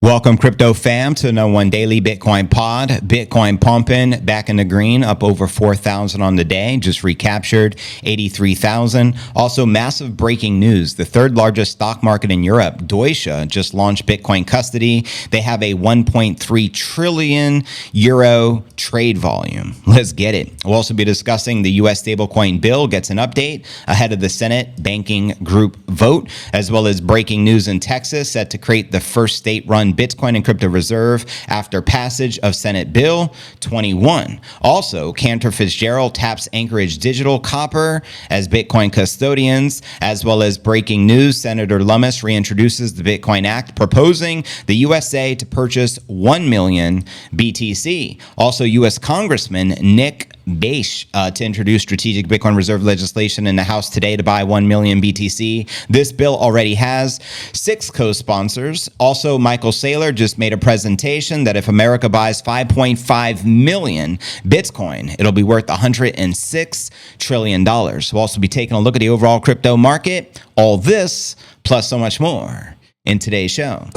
Welcome, crypto fam, to No One Daily Bitcoin Pod. Bitcoin pumping back in the green, up over 4,000 on the day, just recaptured 83,000. Also, massive breaking news. The third largest stock market in Europe, Deutsche, just launched Bitcoin custody. They have a 1.3 trillion euro trade volume. Let's get it. We'll also be discussing the US stablecoin bill gets an update ahead of the Senate banking group vote, as well as breaking news in Texas set to create the first state-run Bitcoin and crypto reserve after passage of Senate Bill 21. Also, Cantor Fitzgerald taps Anchorage Digital Copper as Bitcoin custodians, as well as breaking news. Senator Lummis reintroduces the Bitcoin Act, proposing the USA to purchase 1 million BTC. Also, U.S. Congressman Nick Beish to introduce strategic Bitcoin reserve legislation in the House today to buy 1 million BTC. This bill already has 6 co-sponsors. Also, Michael SAYLOR just made a presentation that if America buys 5.5 million Bitcoin, it'll be worth $106 trillion. We'll also be taking a look at the overall crypto market. All this, plus so much more in today's show.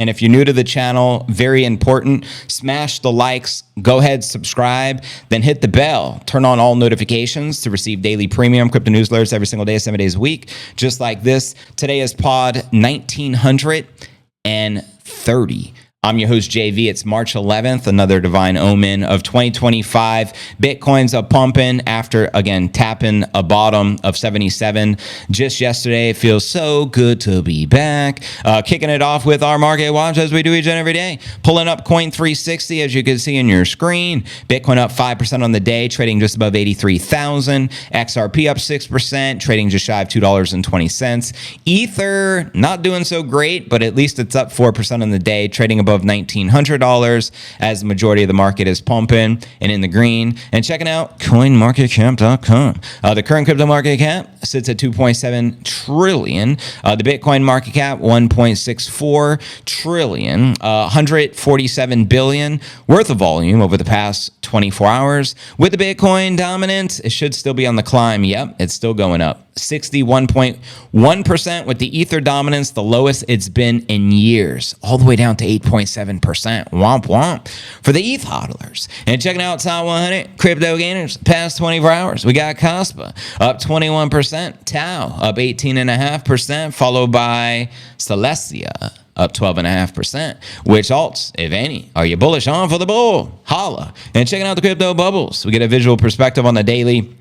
And if you're new to the channel, very important, smash the likes, go ahead, subscribe, then hit the bell, turn on all notifications to receive daily premium crypto newsletters every single day, 7 days a week, just like this. Today is pod 1930. I'm your host, JV. It's March 11th, another divine omen of 2025. Bitcoin's up pumping after, again, tapping a bottom of 77 just yesterday. It feels so good to be back. Kicking it off with our market watch as we do each and every day. Pulling up Coin 360, as you can see on your screen. Bitcoin up 5% on the day, trading just above 83,000. XRP up 6%, trading just shy of $2.20. Ether, not doing so great, but at least it's up 4% on the day, trading above $1,900 as the majority of the market is pumping and in the green. And checking out coinmarketcap.com. The current crypto market cap sits at 2.7 trillion. The Bitcoin market cap, 1.64 trillion. 147 billion worth of volume over the past 24 hours. With the Bitcoin dominant, it should still be on the climb. Yep, it's still going up. 61.1% with the Ether dominance, the lowest it's been in years, all the way down to 8.7%. Womp womp for the ETH hodlers. And checking out top 100 crypto gainers past 24 hours, we got Cospa up 21%, Tau up 18.5%, followed by Celestia up 12.5%. Which alts, if any, are you bullish on for the bull? Holla. And checking out the crypto bubbles, we get a visual perspective on the daily.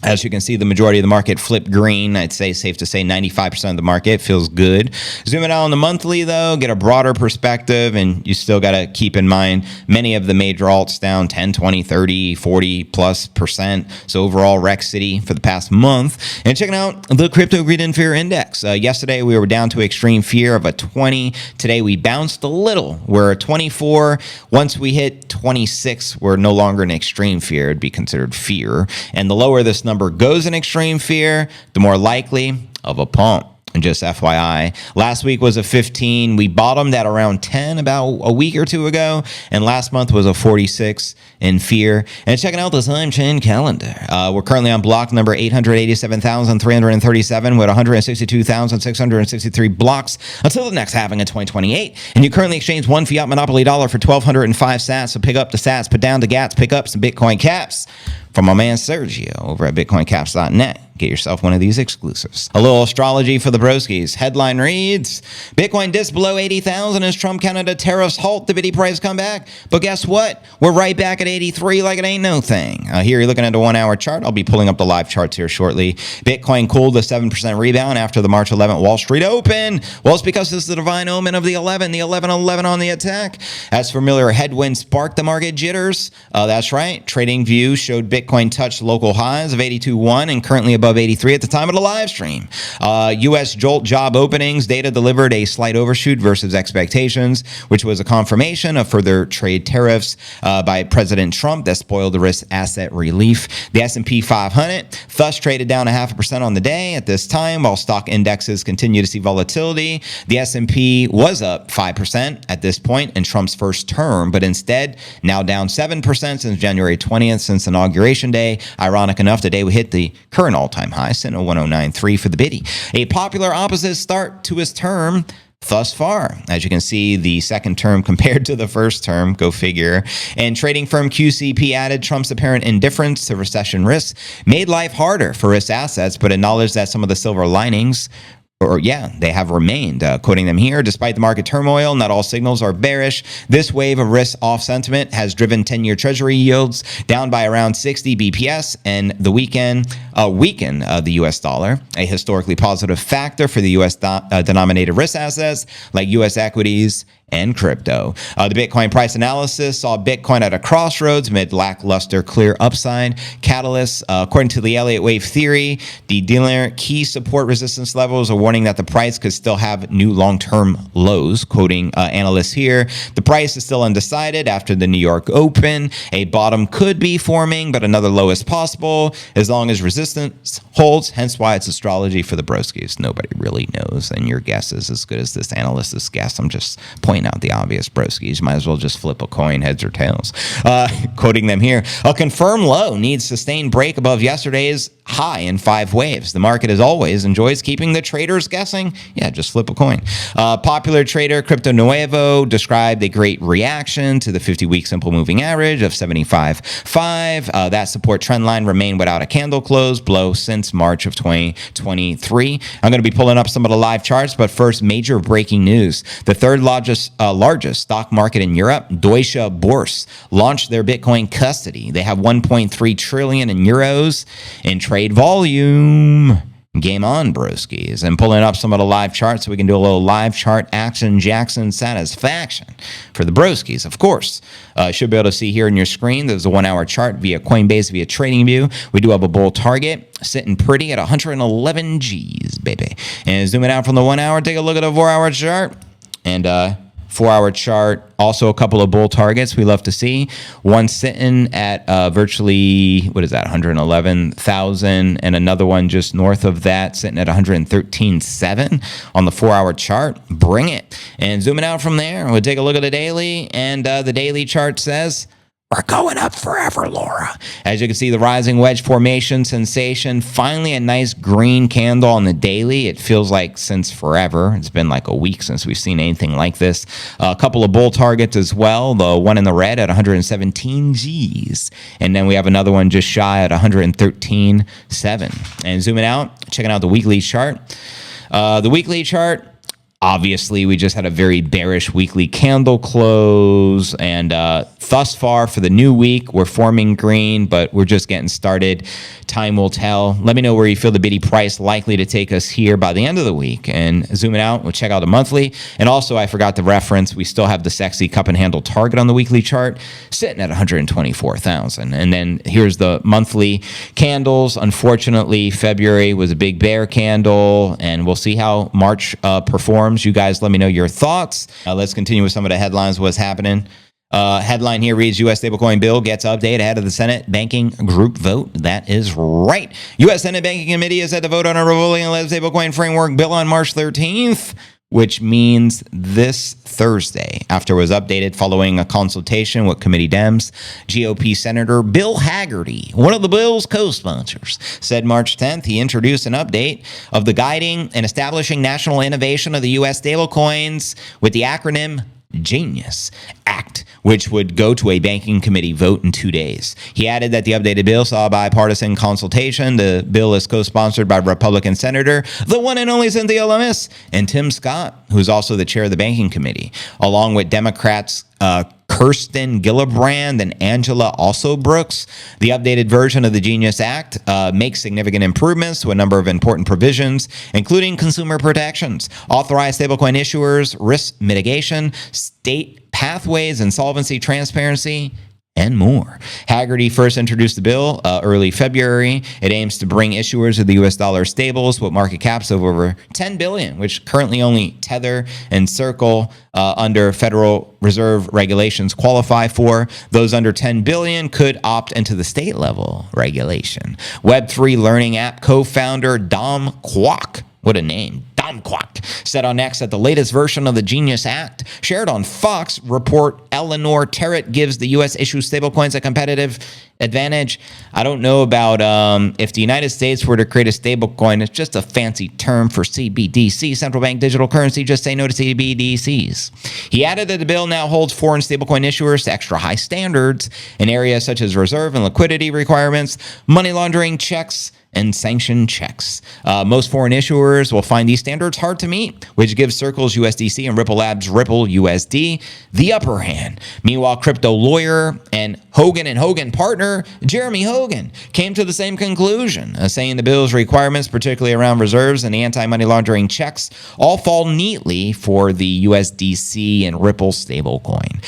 As you can see, the majority of the market flipped green. I'd say safe to say 95% of the market feels good. Zooming out on the monthly, though, get a broader perspective, and you still got to keep in mind many of the major alts down 10, 20, 30, 40 plus percent. So overall, Rex City for the past month. And checking out the Crypto Greed and Fear Index. Yesterday, we were down to extreme fear of a 20. Today, we bounced a little. We're at 24. Once we hit 26, we're no longer in extreme fear. It'd be considered fear. And the lower this number goes in extreme fear, the more likely of a pump. And just FYI, last week was a 15. We bottomed at around 10 about a week or two ago. And last month was a 46 in fear. And checking out the time chain calendar. We're currently on block number 887,337 with 162,663 blocks until the next halving in 2028. And you currently exchange one fiat monopoly dollar for 1,205 sats. So pick up the sats, put down the gats, pick up some Bitcoin caps from my man Sergio over at bitcoincaps.net. Get yourself one of these exclusives. A little astrology for the broskies. Headline reads, Bitcoin dips below 80,000 as Trump Canada tariffs halt the bitty price comeback. But guess what? We're right back at 83 like it ain't no thing. Here you're looking at a 1 hour chart. I'll be pulling up the live charts here shortly. Bitcoin cooled a 7% rebound after the March 11th Wall Street Open. Well, it's because it's the divine omen of the 11 on the attack. As familiar headwinds sparked the market jitters. That's right. Trading View showed Bitcoin touched local highs of 82.1 and currently above 83 at the time of the live stream. U.S. Jolt job openings data delivered a slight overshoot versus expectations, which was a confirmation of further trade tariffs by President Trump that spoiled the risk asset relief. The S&P 500 thus traded down 0.5% on the day at this time, while stock indexes continue to see volatility. The S&P was up 5% at this point in Trump's first term, but instead now down 7% since January 20th, since inauguration. Liberation Day. Ironic enough, today we hit the current all-time high, sitting at 109.3 for the biddy. A popular opposite start to his term thus far. As you can see, the second term compared to the first term, go figure. And trading firm QCP added Trump's apparent indifference to recession risks made life harder for risk assets, but acknowledged that some of the silver linings they have remained. Quoting them here, despite the market turmoil, not all signals are bearish. This wave of risk-off sentiment has driven 10-year Treasury yields down by around 60 BPS, and the weaken the U.S. dollar, a historically positive factor for the U.S. denominated risk assets like U.S. equities and crypto. The Bitcoin price analysis saw Bitcoin at a crossroads amid lackluster clear upside catalysts. According to the Elliott wave theory, the dealer key support resistance levels are warning that the price could still have new long-term lows. Quoting analysts here, the price is still undecided after the New York Open. A bottom could be forming, but another low is possible as long as resistance holds. Hence why it's astrology for the broskies. Nobody really knows, and your guess is as good as this analyst's guess. I'm just pointing out the obvious, broskies. Might as well just flip a coin, heads or tails. Quoting them here, a confirmed low needs sustained break above yesterday's high in 5 waves. The market, as always, enjoys keeping the traders guessing. Yeah, just flip a coin. Popular trader Crypto Nuevo described a great reaction to the 50-week simple moving average of 75.5. That support trend line remained without a candle close below since March of 2023. I'm going to be pulling up some of the live charts, but first, major breaking news. The third largest stock market in Europe, Deutsche Börse, launched their Bitcoin custody. They have 1.3 trillion in euros in trade volume. Game on, broskies. And pulling up some of the live charts so we can do a little live chart action Jackson satisfaction for the broskies. Of course, should be able to see here in your screen, there's a 1-hour chart via Coinbase, via TradingView. We do have a bull target sitting pretty at 111 G's, baby. And zooming out from the 1 hour, take a look at the 4-hour chart. And 4-hour chart, also a couple of bull targets we love to see. One sitting at virtually, 111,000, and another one just north of that sitting at 113.7 on the 4-hour chart. Bring it. And zooming out from there, we'll take a look at the daily, and the daily chart says, we're going up forever, Laura. As you can see, the rising wedge formation sensation, finally a nice green candle on the daily. It feels like since forever. It's been like a week since we've seen anything like this. A couple of bull targets as well. The one in the red at 117 G's. And then we have another one just shy at 113.7. And zooming out, checking out the weekly chart. The weekly chart, obviously, we just had a very bearish weekly candle close, and thus far for the new week, we're forming green, but we're just getting started. Time will tell. Let me know where you feel the biddy price likely to take us here by the end of the week. And zooming out, we'll check out the monthly. And also, I forgot to reference, we still have the sexy cup and handle target on the weekly chart, sitting at 124,000. And then here's the monthly candles. Unfortunately, February was a big bear candle, and we'll see how March performs. You guys let me know your thoughts. Let's continue with some of the headlines, what's happening. Headline here reads, U.S. stablecoin bill gets update ahead of the Senate banking group vote. That is right. U.S. Senate Banking Committee is set to vote on a revolving stablecoin framework bill on March 13th, which means this Thursday, after it was updated following a consultation with committee Dems. GOP Senator Bill Haggerty, one of the bill's co-sponsors, said March 10th he introduced an update of the guiding and establishing national innovation of the U.S. stablecoins with the acronym Genius Act, which would go to a banking committee vote in 2 days. He added that the updated bill saw bipartisan consultation. The bill is co-sponsored by Republican Senator, the one and only Cynthia Lummis, and Tim Scott, who's also the chair of the banking committee, along with Democrats Kirsten Gillibrand and Angela Brooks. The updated version of the Genius Act makes significant improvements to a number of important provisions, including consumer protections, authorized stablecoin issuers, risk mitigation, state pathways, insolvency transparency, and more. Haggerty first introduced the bill early February. It aims to bring issuers of the U.S. dollar stables with market caps of over $10 billion, which currently only Tether and Circle under Federal Reserve regulations qualify for. Those under $10 billion could opt into the state level regulation. Web3 learning app co-founder Dom Kwok, what a name, Kumquat said on X that the latest version of the Genius Act, shared on Fox, report Eleanor Terrett gives the U.S. issue stablecoins a competitive advantage. I don't know about if the United States were to create a stablecoin. It's just a fancy term for CBDC, central bank digital currency. Just say no to CBDCs. He added that the bill now holds foreign stablecoin issuers to extra high standards in areas such as reserve and liquidity requirements, money laundering checks, and sanction checks. Most foreign issuers will find these standards hard to meet, which gives Circle's USDC and Ripple Labs Ripple USD the upper hand. Meanwhile, crypto lawyer and Hogan partner Jeremy Hogan came to the same conclusion, saying the bill's requirements, particularly around reserves and the anti-money laundering checks, all fall neatly for the USDC and Ripple stablecoin.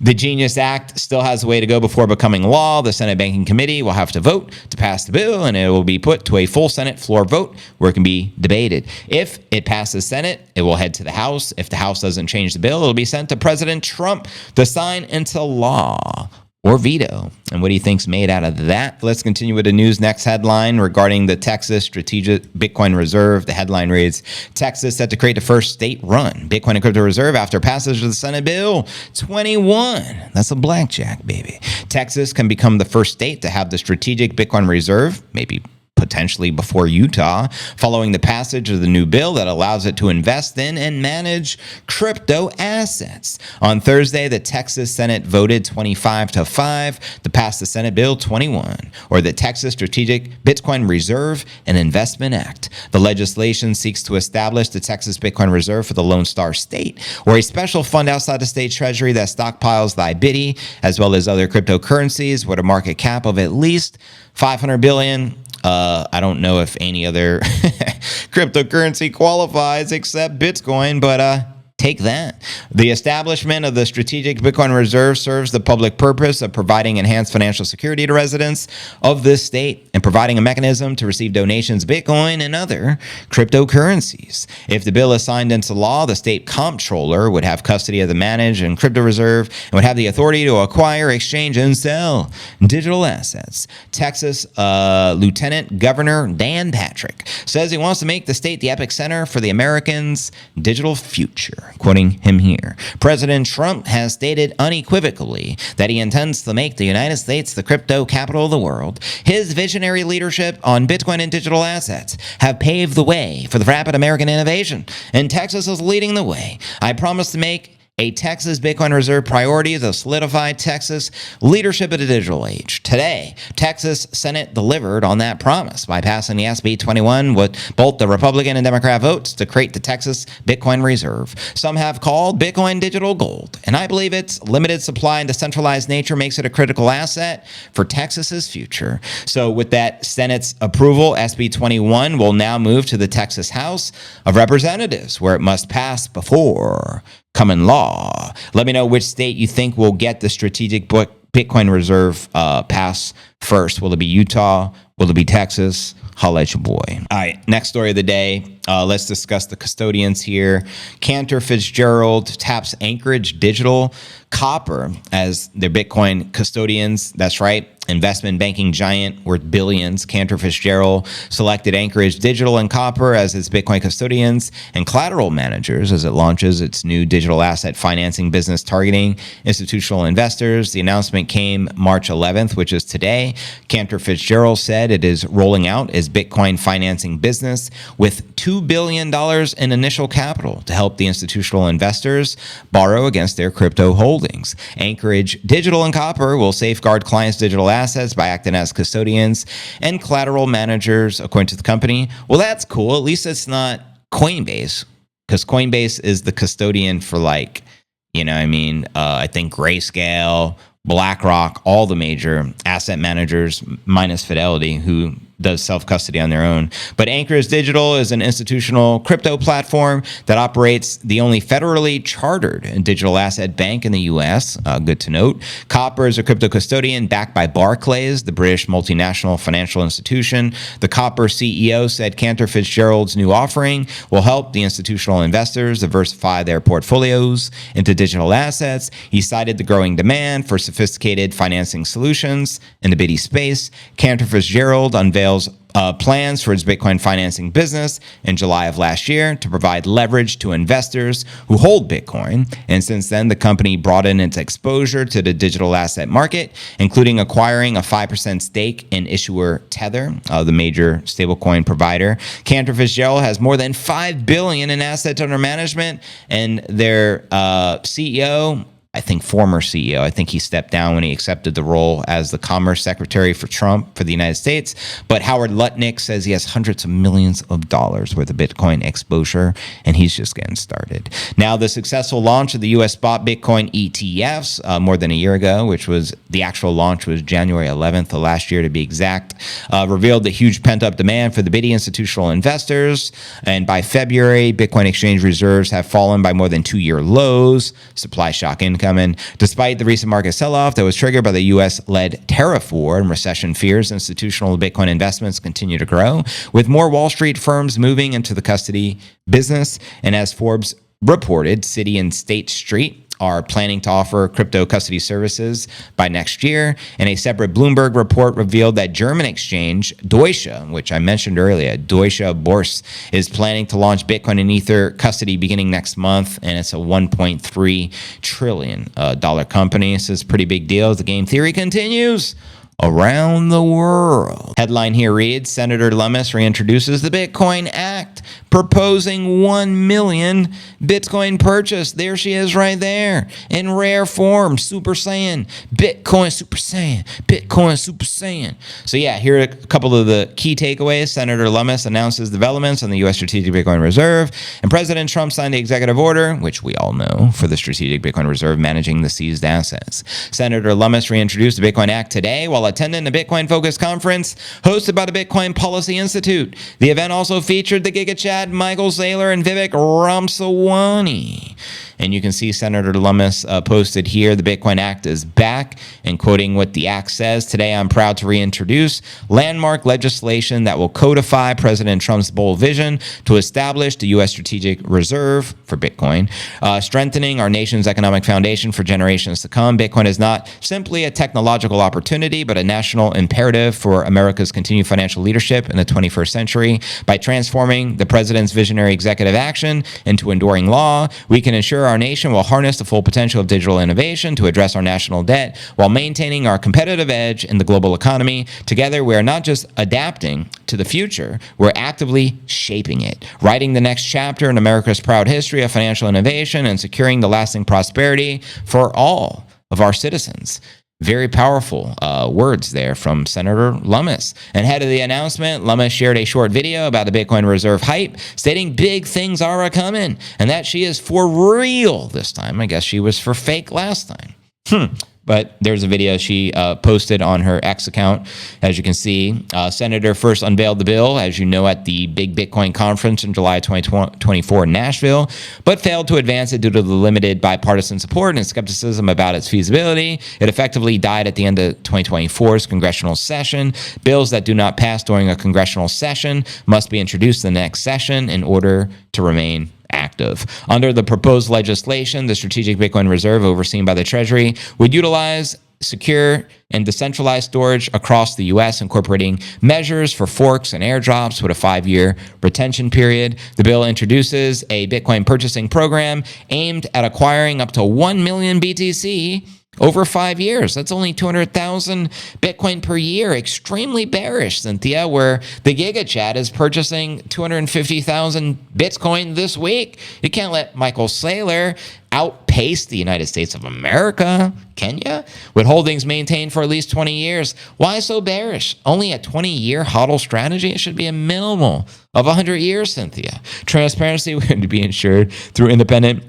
The Genius Act still has a way to go before becoming law. The Senate Banking Committee will have to vote to pass the bill, and it will be put to a full Senate floor vote where it can be debated. If it passes Senate, it will head to the House. If the House doesn't change the bill, it will be sent to President Trump to sign into law or veto. And what do you think's made out of that? Let's continue with the news. Next headline regarding the Texas Strategic Bitcoin Reserve. The headline reads, Texas set to create the first state-run Bitcoin and crypto reserve after passage of the Senate Bill 21. That's a blackjack, baby. Texas can become the first state to have the Strategic Bitcoin Reserve, maybe potentially before Utah, following the passage of the new bill that allows it to invest in and manage crypto assets. On Thursday, the Texas Senate voted 25-5 to pass the Senate Bill 21, or the Texas Strategic Bitcoin Reserve and Investment Act. The legislation seeks to establish the Texas Bitcoin Reserve for the Lone Star State, or a special fund outside the state treasury that stockpiles the IBITI, as well as other cryptocurrencies with a market cap of at least $500 billion. I don't know if any other cryptocurrency qualifies except Bitcoin, but take that. The establishment of the Strategic Bitcoin Reserve serves the public purpose of providing enhanced financial security to residents of this state and providing a mechanism to receive donations, Bitcoin, and other cryptocurrencies. If the bill is signed into law, the state comptroller would have custody of the managed and crypto reserve and would have the authority to acquire, exchange, and sell digital assets. Texas Lieutenant Governor Dan Patrick says he wants to make the state the epicenter for the Americans' digital future. Quoting him here, President Trump has stated unequivocally that he intends to make the United States the crypto capital of the world. His visionary leadership on Bitcoin and digital assets have paved the way for the rapid American innovation, and Texas is leading the way. I promise to make a Texas Bitcoin Reserve priority to solidify Texas leadership of the digital age. Today, Texas Senate delivered on that promise by passing the SB 21 with both the Republican and Democrat votes to create the Texas Bitcoin Reserve. Some have called Bitcoin digital gold, and I believe its limited supply and decentralized nature makes it a critical asset for Texas's future. So with that Senate's approval, SB 21 will now move to the Texas House of Representatives, where it must pass before common law. Let me know which state you think will get the Strategic Bitcoin Reserve pass first. Will it be Utah? Will it be Texas? Holla at your boy. All right, next story of the day. Let's discuss the custodians here. Cantor Fitzgerald taps Anchorage Digital Copper as their Bitcoin custodians. That's right. Investment banking giant worth billions, Cantor Fitzgerald selected Anchorage Digital and Copper as its Bitcoin custodians and collateral managers as it launches its new digital asset financing business targeting institutional investors. The announcement came March 11th, which is today. Cantor Fitzgerald said it is rolling out its Bitcoin financing business with $2 billion in initial capital to help the institutional investors borrow against their crypto holdings. Anchorage Digital and Copper will safeguard clients' digital assets by acting as custodians and collateral managers, according to the company. Well, that's cool. At least it's not Coinbase, because Coinbase is the custodian for I think Grayscale, BlackRock, all the major asset managers, minus Fidelity, who does self-custody on their own. But Anchorage Digital is an institutional crypto platform that operates the only federally chartered digital asset bank in the U.S. Good to note. Copper is a crypto custodian backed by Barclays, the British multinational financial institution. The Copper CEO said Cantor Fitzgerald's new offering will help the institutional investors diversify their portfolios into digital assets. He cited the growing demand for sophisticated financing solutions in the BITI space. Cantor Fitzgerald unveiled details plans for its Bitcoin financing business in July of last year to provide leverage to investors who hold Bitcoin. And since then, the company broadened its exposure to the digital asset market, including acquiring a 5% stake in issuer Tether, the major stablecoin provider. Cantor Fitzgerald has more than $5 billion in assets under management, and their CEO, I think former CEO, I think he stepped down when he accepted the role as the Commerce Secretary for Trump for the United States. But Howard Lutnick says he has hundreds of millions of dollars worth of Bitcoin exposure, and he's just getting started. Now, the successful launch of the U.S. spot Bitcoin ETFs more than a year ago, which was the actual launch was January 11th of last year to be exact, revealed the huge pent-up demand for the bitty institutional investors. And by February, Bitcoin exchange reserves have fallen by more than 2-year lows. Supply shock incoming. Despite the recent market sell-off that was triggered by the U.S.-led tariff war and recession fears, institutional Bitcoin investments continue to grow, with more Wall Street firms moving into the custody business. And as Forbes reported, Citi and State Street are planning to offer crypto custody services by next year. And a separate Bloomberg report revealed that German exchange Deutsche, which I mentioned earlier, Deutsche Börse, is planning to launch Bitcoin and Ether custody beginning next month. And it's a $1.3 trillion company. This is a pretty big deal as the game theory continues around the world. Headline here reads, Senator Lummis reintroduces the Bitcoin Act, proposing 1 million Bitcoin purchase. There she is right there in rare form, Super Saiyan, Bitcoin Super Saiyan, Bitcoin Super Saiyan. So yeah, here are a couple of the key takeaways. Senator Lummis announces developments on the U.S. Strategic Bitcoin Reserve, and President Trump signed the executive order, which we all know, for the Strategic Bitcoin Reserve managing the seized assets. Senator Lummis reintroduced the Bitcoin Act today while attending a Bitcoin-focused conference hosted by the Bitcoin Policy Institute. The event also featured the GigaChat, Michael Saylor, and Vivek Ramaswamy. And you can see Senator Lummis posted here, the Bitcoin Act is back, and quoting what the act says, today I'm proud to reintroduce landmark legislation that will codify President Trump's bold vision to establish the U.S. Strategic Reserve for Bitcoin, strengthening our nation's economic foundation for generations to come. Bitcoin is not simply a technological opportunity, but a national imperative for America's continued financial leadership in the 21st century. By transforming the president's visionary executive action into enduring law, we can ensure our nation will harness the full potential of digital innovation to address our national debt while maintaining our competitive edge in the global economy. Together, we are not just adapting to the future, we're actively shaping it, writing the next chapter in America's proud history of financial innovation and securing the lasting prosperity for all of our citizens. Very powerful words there from Senator Lummis. And ahead of the announcement, Lummis shared a short video about the Bitcoin Reserve hype, stating big things are a-coming, and that she is for real this time. I guess she was for fake last time. But there's a video she posted on her X account. As you can see, Senator first unveiled the bill, as you know, at the big Bitcoin conference in July 2024 in Nashville, but failed to advance it due to the limited bipartisan support and skepticism about its feasibility. It effectively died at the end of 2024's congressional session. Bills that do not pass during a congressional session must be introduced in the next session in order to remain active. Under the proposed legislation, the Strategic Bitcoin Reserve, overseen by the Treasury, would utilize secure and decentralized storage across the U.S., incorporating measures for forks and airdrops with a 5-year retention period. The bill introduces a Bitcoin purchasing program aimed at acquiring up to 1 million BTC over 5 years. That's only 200,000 Bitcoin per year. Extremely bearish, Cynthia, where the GigaChat is purchasing 250,000 Bitcoin this week. You can't let Michael Saylor outpace the United States of America, can you? With holdings maintained for at least 20 years. Why so bearish? Only a 20-year HODL strategy? It should be a minimal of 100 years, Cynthia. Transparency would be ensured through independent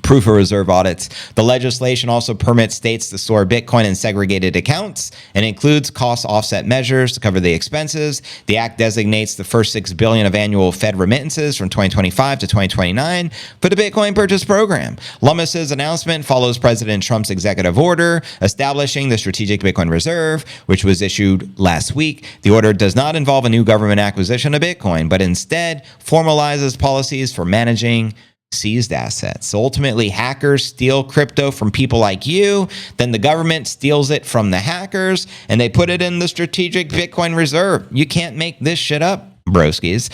proof of reserve audits. The legislation also permits states to store Bitcoin in segregated accounts and includes cost offset measures to cover the expenses. The act designates the first $6 billion of annual Fed remittances from 2025 to 2029 for the Bitcoin purchase program. Lummis's announcement follows President Trump's executive order establishing the Strategic Bitcoin Reserve, which was issued last week. The order does not involve a new government acquisition of Bitcoin, but instead formalizes policies for managing seized assets. So ultimately, hackers steal crypto from people like you. Then the government steals it from the hackers, and they put it in the strategic Bitcoin reserve. You can't make this shit up, broskies.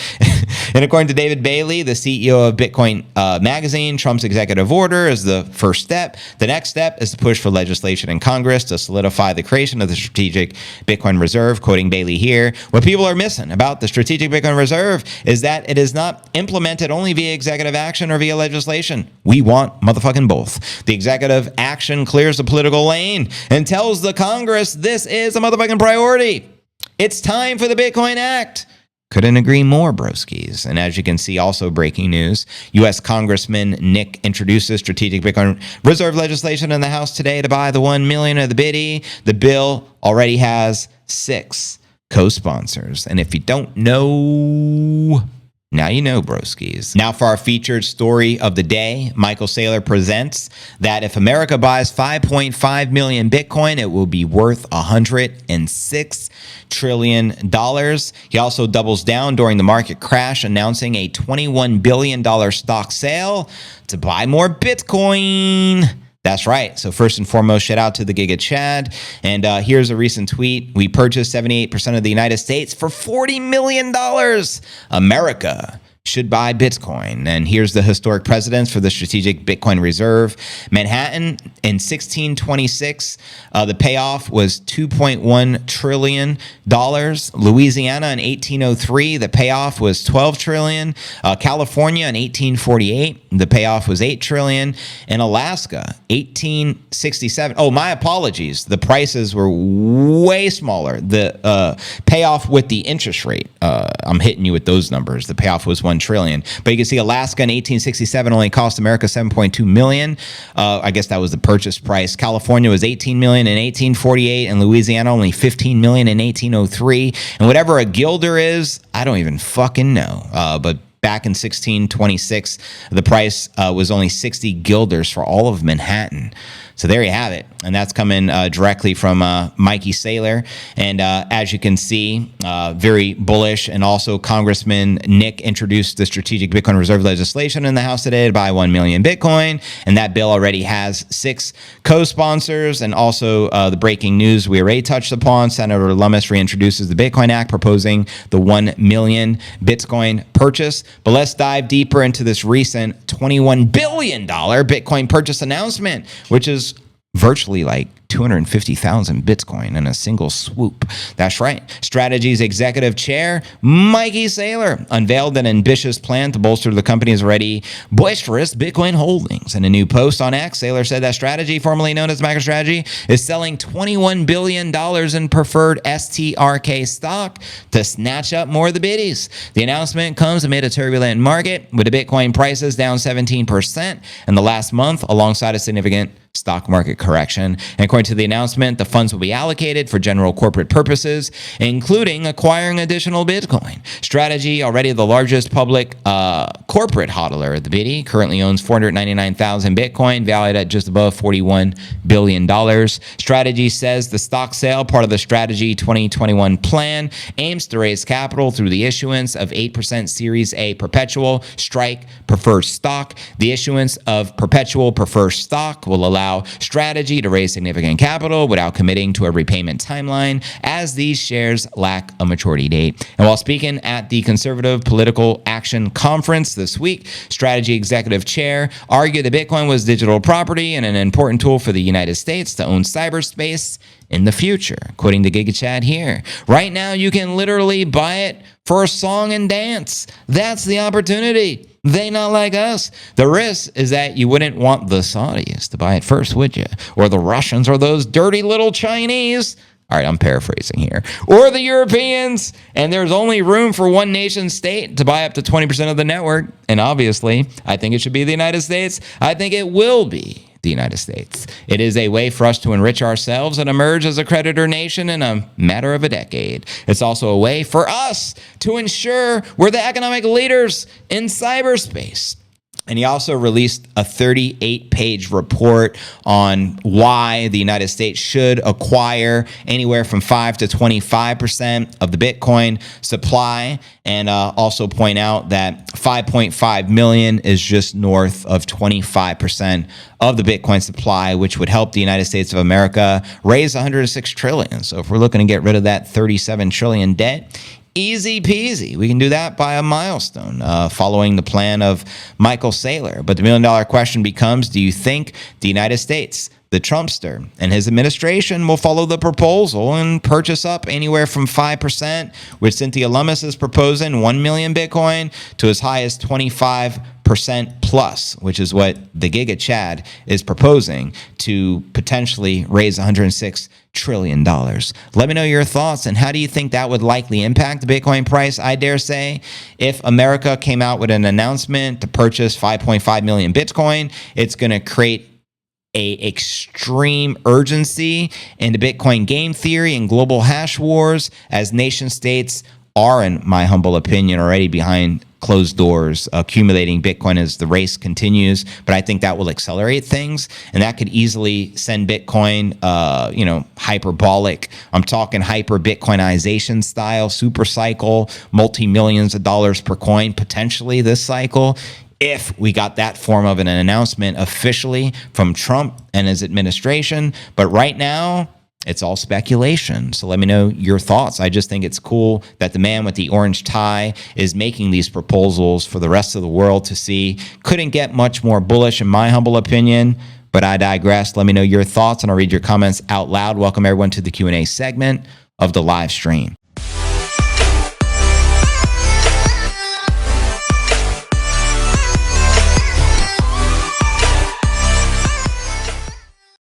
And according to David Bailey, the CEO of Bitcoin Magazine, Trump's executive order is the first step. The next step is to push for legislation in Congress to solidify the creation of the strategic Bitcoin reserve. Quoting Bailey here, what people are missing about the strategic Bitcoin reserve is that it is not implemented only via executive action or via legislation. We want motherfucking both. The executive action clears the political lane and tells the Congress this is a motherfucking priority. It's time for the Bitcoin Act. Couldn't agree more, broskies. And as you can see, also breaking news, U.S. Congressman Nick introduces strategic Bitcoin reserve legislation in the House today to buy the 1 million of the biddy. The bill already has 6 co-sponsors. And if you don't know, now you know, broskies. Now for our featured story of the day, Michael Saylor presents that if America buys 5.5 million Bitcoin, it will be worth $106 trillion. He also doubles down during the market crash, announcing a $21 billion stock sale to buy more Bitcoin. That's right. So first and foremost, shout out to the Giga Chad. And here's a recent tweet. We purchased 78% of the United States for $40 million. America should buy Bitcoin. And here's the historic precedents for the strategic Bitcoin reserve. Manhattan in 1626, the payoff was $2.1 trillion. Louisiana in 1803, the payoff was $12 trillion. California in 1848, the payoff was $8 trillion. In Alaska, 1867. Oh, my apologies. The prices were way smaller. The payoff with the interest rate, I'm hitting you with those numbers. The payoff was $1 trillion. But you can see Alaska in 1867 only cost America $7.2 million. I guess that was the purchase price. California was $18 million in 1848, and Louisiana only $15 million in 1803. And whatever a guilder is, I don't even fucking know. But back in 1626, the price was only 60 guilders for all of Manhattan. So there you have it. And that's coming directly from Mikey Saylor. And as you can see, very bullish. And also Congressman Nick introduced the strategic Bitcoin reserve legislation in the House today to buy 1 million Bitcoin. And that bill already has 6 co-sponsors. And also the breaking news we already touched upon. Senator Lummis reintroduces the Bitcoin Act, proposing the 1 million Bitcoin purchase. But let's dive deeper into this recent $21 billion Bitcoin purchase announcement, which is virtually like 250,000 Bitcoin in a single swoop. That's right. Strategy's executive chair, Mikey Saylor, unveiled an ambitious plan to bolster the company's already boisterous Bitcoin holdings. In a new post on X, Saylor said that Strategy, formerly known as MicroStrategy, is selling $21 billion in preferred STRK stock to snatch up more of the biddies. The announcement comes amid a turbulent market, with the Bitcoin prices down 17% in the last month, alongside a significant stock market correction. And according to the announcement, the funds will be allocated for general corporate purposes, including acquiring additional Bitcoin. Strategy, already the largest public corporate hodler of the biddy, currently owns 499,000 Bitcoin, valued at just above $41 billion. Strategy says the stock sale, part of the Strategy 2021 plan, aims to raise capital through the issuance of 8% Series A perpetual strike preferred stock. The issuance of perpetual preferred stock will allow Strategy to raise significant capital without committing to a repayment timeline, as these shares lack a maturity date. And while speaking at the Conservative Political Action Conference this week, Strategy Executive Chair argued that Bitcoin was digital property and an important tool for the United States to own cyberspace in the future. Quoting the Giga Chad here, right now you can literally buy it for a song and dance. That's the opportunity. They not like us. The risk is that you wouldn't want the Saudis to buy it first, would you? Or the Russians, or those dirty little Chinese. All right, I'm paraphrasing here. Or the Europeans. And there's only room for one nation state to buy up to 20% of the network. And obviously, I think it should be the United States. I think it will be the United States. It is a way for us to enrich ourselves and emerge as a creditor nation in a matter of a decade. It's also a way for us to ensure we're the economic leaders in cyberspace. And he also released a 38-page report on why the United States should acquire anywhere from 5 to 25% of the Bitcoin supply, and also point out that 5.5 million is just north of 25% of the Bitcoin supply, which would help the United States of America raise 106 trillion. So if we're looking to get rid of that 37 trillion debt, easy peasy. We can do that by a milestone, following the plan of Michael Saylor. But the million-dollar question becomes, do you think the United States, the Trumpster, and his administration will follow the proposal and purchase up anywhere from 5%, which Cynthia Lummis is proposing, 1 million Bitcoin, to as high as 25% plus, which is what the Giga Chad is proposing, to potentially raise $106 trillion. Let me know your thoughts, and how do you think that would likely impact the Bitcoin price? I dare say if America came out with an announcement to purchase 5.5 million Bitcoin, it's going to create a extreme urgency in the Bitcoin game theory and global hash wars, as nation states are, in my humble opinion, already behind closed doors accumulating Bitcoin as the race continues. But I think that will accelerate things, and that could easily send Bitcoin, hyperbolic. I'm talking hyper Bitcoinization style, super cycle, multi-millions of dollars per coin, potentially this cycle, if we got that form of an announcement officially from Trump and his administration. But right now, it's all speculation. So let me know your thoughts. I just think it's cool that the man with the orange tie is making these proposals for the rest of the world to see. Couldn't get much more bullish, in my humble opinion, but I digress. Let me know your thoughts, and I'll read your comments out loud. Welcome everyone to the Q&A segment of the live stream.